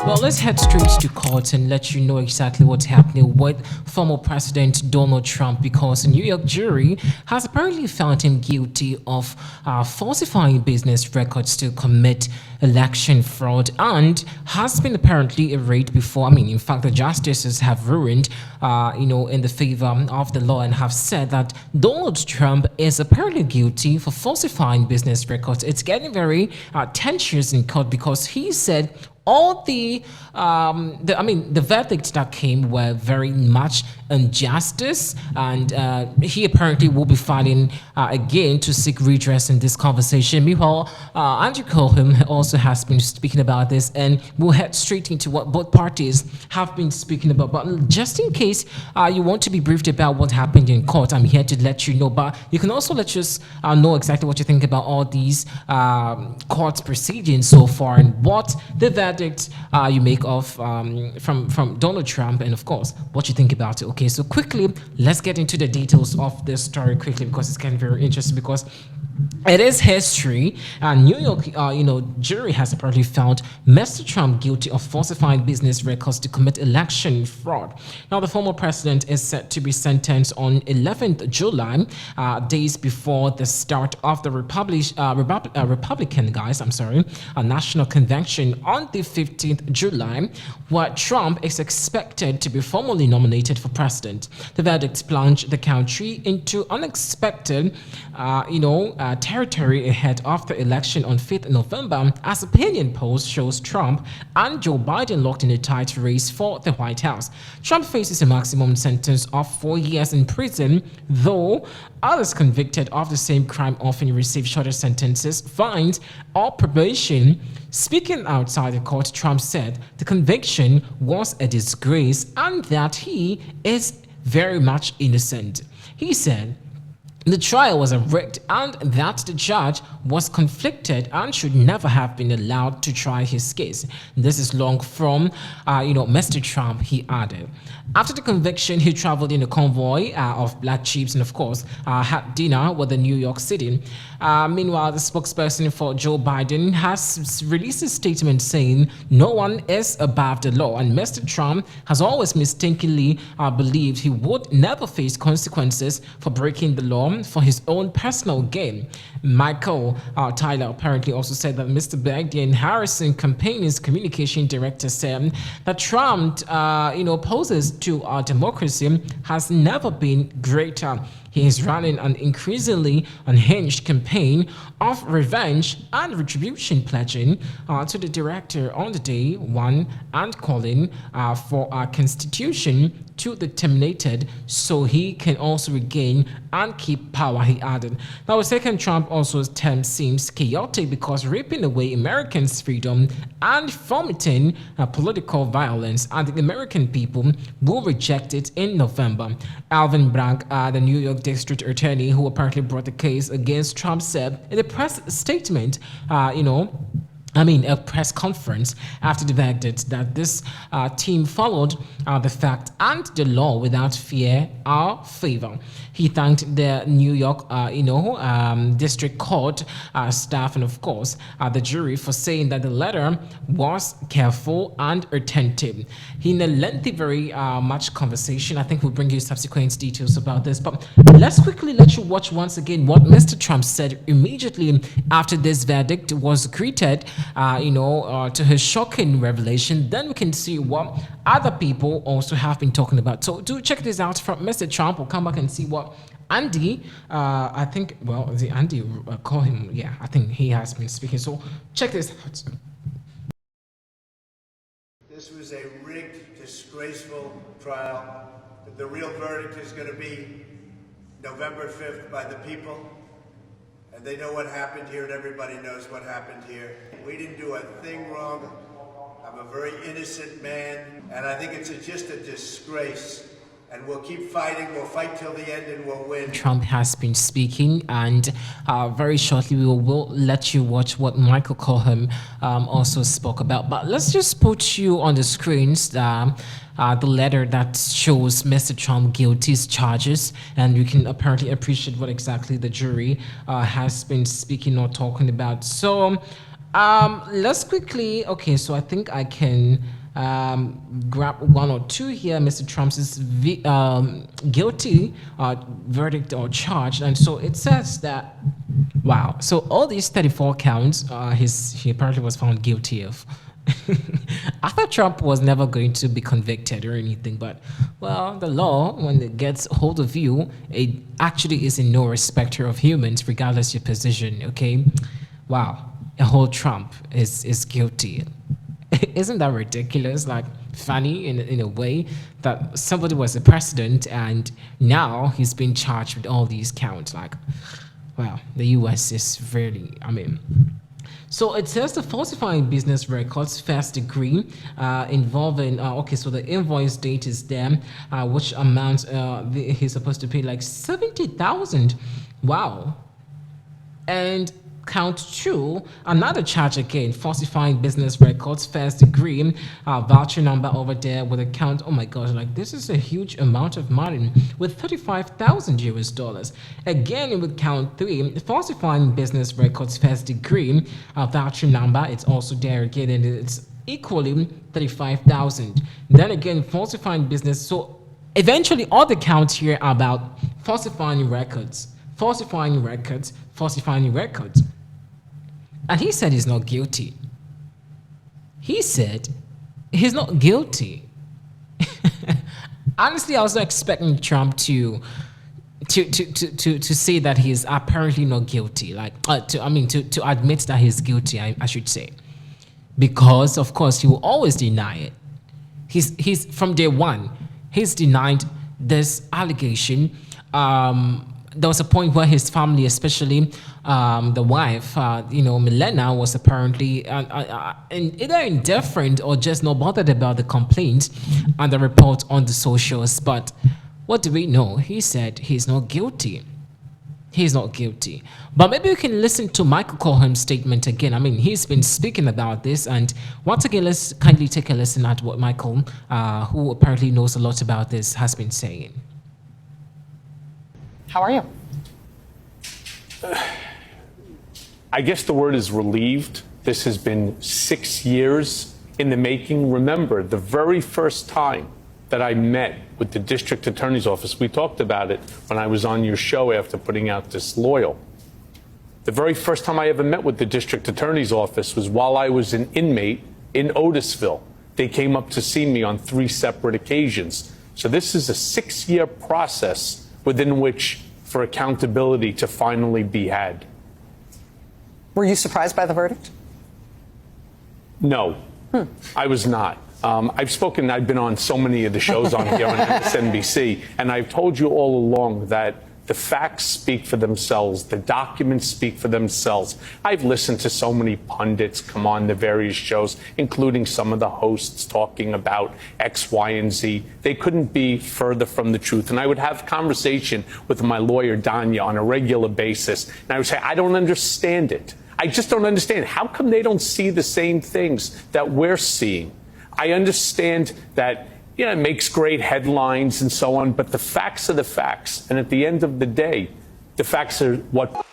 Well, let's head straight to court and let you know exactly what's happening with former President Donald Trump, because a New York jury has apparently found him guilty of falsifying business records to commit election fraud and has been apparently arraigned before. I mean, in fact, the justices have ruined, in the favor of the law and have said that Donald Trump is apparently guilty for falsifying business records. It's getting very tensions in court because he said all the verdicts that came were very much injustice, and he apparently will be filing again to seek redress in this conversation. Meanwhile, Andrew Cohen also has been speaking about this, and we'll head straight into what both parties have been speaking about. But just in case you want to be briefed about what happened in court, I'm here to let you know. But you can also let us know exactly what you think about all these court proceedings so far and what the verdict you make of from Donald Trump, and of course what you think about it. Okay, so quickly let's get into the details of this story quickly because it's getting very interesting, because it is history. New York, jury has apparently found Mr. Trump guilty of falsifying business records to commit election fraud. Now, the former president is set to be sentenced on 11th July, days before the start of the Republican National Convention on the 15th July, where Trump is expected to be formally nominated for president. The verdict plunged the country into unexpected, territory ahead of the election on 5th November, as opinion polls shows Trump and Joe Biden locked in a tight race for the White House. Trump faces a maximum sentence of 4 years in prison, though others convicted of the same crime often receive shorter sentences, fines, or probation. Speaking outside the court, Trump said the conviction was a disgrace and that he is very much innocent. He said the trial was rigged and that the judge was conflicted and should never have been allowed to try his case. This is long from, Mr. Trump, he added. After the conviction, he traveled in a convoy of black chiefs and, of course, had dinner with the New York City. Meanwhile, the spokesperson for Joe Biden has released a statement saying no one is above the law, and Mr. Trump has always mistakenly believed he would never face consequences for breaking the law for his own personal gain. Michael Tyler apparently also said that Mr. Biden Harrison, campaign's communication director, said that Trump, poses to our democracy has never been greater. He is running an increasingly unhinged campaign of revenge and retribution, pledging to the director on the day one and calling for our constitution to be terminated so he can also regain and keep power, he added. Now, a second Trump also's term seems chaotic because ripping away Americans' freedom and fomenting political violence, and the American people will reject it in November. Alvin Bragg, the New York district attorney who apparently brought the case against Trump, said in a press statement, a press conference after the verdict that this team followed the fact and the law without fear or favor. He thanked the New York, district court staff and, of course, the jury for saying that the letter was careful and attentive. In a lengthy, very much conversation, I think we'll bring you subsequent details about this. But let's quickly let you watch once again what Mr. Trump said immediately after this verdict was greeted. To his shocking revelation. Then we can see what other people also have been talking about. So do check this out from Mr. Trump. We'll come back and see what Andy, call him. Yeah, I think he has been speaking. So check this out. This was a rigged, disgraceful trial. The real verdict is going to be November 5th by the people. And they know what happened here, and everybody knows what happened here. We didn't do a thing wrong. I'm a very innocent man, and I think it's just a disgrace. And we'll keep fighting. We'll fight till the end, and we'll win. Trump has been speaking, and very shortly we will let you watch what Michael Cohen also spoke about. But let's just put you on the screens the letter that shows Mr. Trump guilty's charges, and you can apparently appreciate what exactly the jury has been speaking or talking about. So let's quickly, okay, so I think I can grab one or two here. Mr. Trump's guilty verdict or charge, and so it says that, wow. So all these 34 counts, he apparently was found guilty of. I thought Trump was never going to be convicted or anything, but well, the law, when it gets hold of you, it actually is in no respecter of humans, regardless your position. Okay, wow, a whole Trump is guilty. Isn't that ridiculous? Like funny in a way that somebody was a president and now he's been charged with all these counts. Like, wow, the U.S. is really, I mean. So it says the falsifying business records first degree involving, okay, so the invoice date is there, which amounts, he's supposed to pay like 70,000. Wow. And count two, another charge again, falsifying business records, first degree, voucher number over there with a count. Oh my gosh, like this is a huge amount of money with 35,000 US dollars. Again, with count three, falsifying business records, first degree, voucher number. It's also there again, and it's equally 35,000. Then again, falsifying business. So eventually, all the counts here are about falsifying records, falsifying records, falsifying records. And he said he's not guilty. He said he's not guilty. Honestly, I was not expecting Trump to say that he's apparently not guilty. Like, to admit that he's guilty, I should say, because of course he will always deny it. He's from day one, he's denied this allegation. There was a point where his family, especially the wife, Milena, was apparently either indifferent or just not bothered about the complaint and the report on the socials. But what do we know? He said he's not guilty. He's not guilty. But maybe we can listen to Michael Cohen's statement again. I mean, he's been speaking about this. And once again, let's kindly take a listen at what Michael, who apparently knows a lot about this, has been saying. How are you? I guess the word is relieved. This has been 6 years in the making. Remember, the very first time that I met with the district attorney's office, we talked about it when I was on your show after putting out Disloyal. The very first time I ever met with the district attorney's office was while I was an inmate in Otisville. They came up to see me on 3 separate occasions. So this is a 6-year process within which for accountability to finally be had. Were you surprised by the verdict? No, I was not. I've been on so many of the shows on here on MSNBC, and I've told you all along that the facts speak for themselves. The documents speak for themselves. I've listened to so many pundits come on the various shows, including some of the hosts talking about X, Y, and Z. They couldn't be further from the truth. And I would have conversation with my lawyer, Danya, on a regular basis. And I would say, I don't understand it. I just don't understand. How come they don't see the same things that we're seeing? I understand that it makes great headlines and so on, but the facts are the facts. And at the end of the day, the facts are what